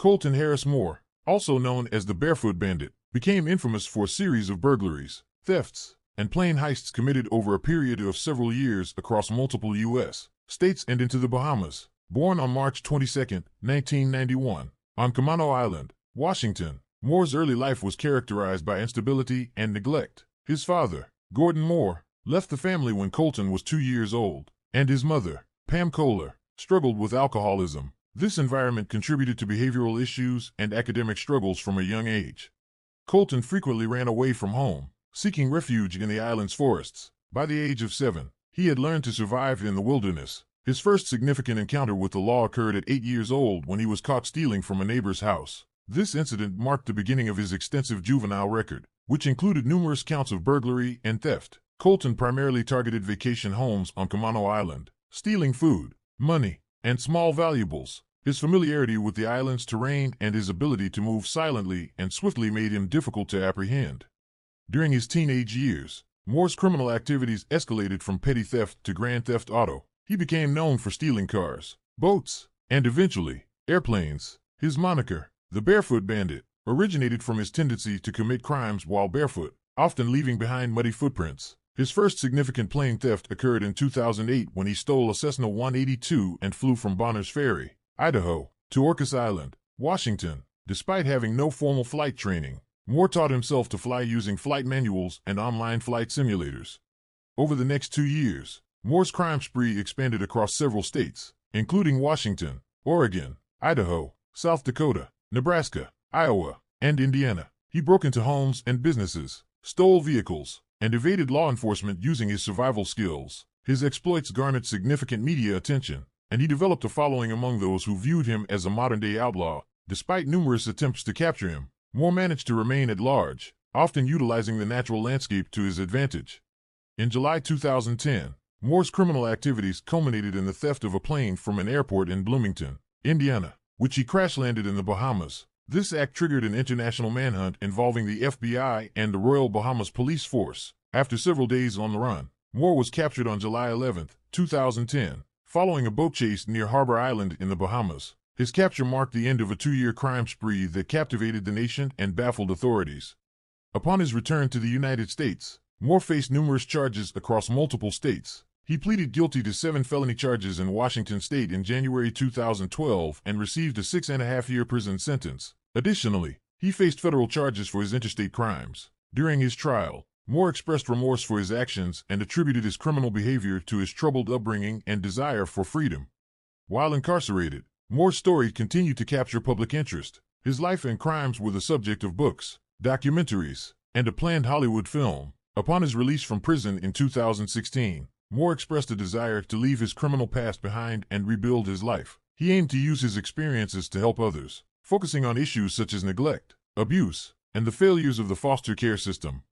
Colton Harris Moore, also known as the Barefoot Bandit, became infamous for a series of burglaries, thefts, and plane heists committed over a period of several years across multiple U.S. states and into the Bahamas. Born on March 22, 1991, on Camano Island, Washington, Moore's early life was characterized by instability and neglect. His father, Gordon Moore, left the family when Colton was 2 years old, and his mother, Pam Kohler, struggled with alcoholism. This environment contributed to behavioral issues and academic struggles from a young age. Colton frequently ran away from home, seeking refuge in the island's forests. By the age of 7, he had learned to survive in the wilderness. His first significant encounter with the law occurred at 8 years old when he was caught stealing from a neighbor's house. This incident marked the beginning of his extensive juvenile record, which included numerous counts of burglary and theft. Colton primarily targeted vacation homes on Camano Island, stealing food, money, and small valuables. His familiarity with the island's terrain and his ability to move silently and swiftly made him difficult to apprehend. During his teenage years, Moore's criminal activities escalated from petty theft to grand theft auto. He became known for stealing cars, boats, and eventually, airplanes. His moniker, the Barefoot Bandit, originated from his tendency to commit crimes while barefoot, often leaving behind muddy footprints. His first significant plane theft occurred in 2008 when he stole a Cessna 182 and flew from Bonners Ferry, Idaho, to Orcas Island, Washington. Despite having no formal flight training, Moore taught himself to fly using flight manuals and online flight simulators. Over the next 2 years, Moore's crime spree expanded across several states, including Washington, Oregon, Idaho, South Dakota, Nebraska, Iowa, and Indiana. He broke into homes and businesses, stole vehicles, and evaded law enforcement using his survival skills. His exploits garnered significant media attention, and he developed a following among those who viewed him as a modern-day outlaw. Despite numerous attempts to capture him, Moore managed to remain at large, often utilizing the natural landscape to his advantage. In July 2010, Moore's criminal activities culminated in the theft of a plane from an airport in Bloomington, Indiana, which he crash-landed in the Bahamas. This act triggered an international manhunt involving the FBI and the Royal Bahamas Police Force. After several days on the run, Moore was captured on July 11, 2010, following a boat chase near Harbor Island in the Bahamas. His capture marked the end of a 2-year crime spree that captivated the nation and baffled authorities. Upon his return to the United States, Moore faced numerous charges across multiple states. He pleaded guilty to 7 felony charges in Washington state in January 2012 and received a 6.5-year prison sentence. Additionally, he faced federal charges for his interstate crimes. During his trial, Moore expressed remorse for his actions and attributed his criminal behavior to his troubled upbringing and desire for freedom. While incarcerated, Moore's story continued to capture public interest. His life and crimes were the subject of books, documentaries, and a planned Hollywood film. Upon his release from prison in 2016, Moore expressed a desire to leave his criminal past behind and rebuild his life. He aimed to use his experiences to help others, focusing on issues such as neglect, abuse, and the failures of the foster care system.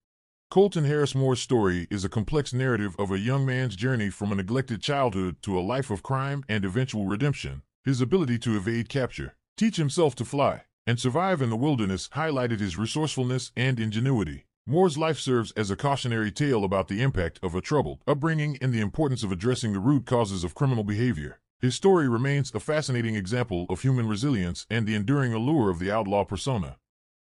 Colton Harris Moore's story is a complex narrative of a young man's journey from a neglected childhood to a life of crime and eventual redemption. His ability to evade capture, teach himself to fly, and survive in the wilderness highlighted his resourcefulness and ingenuity. Moore's life serves as a cautionary tale about the impact of a troubled upbringing and the importance of addressing the root causes of criminal behavior. His story remains a fascinating example of human resilience and the enduring allure of the outlaw persona.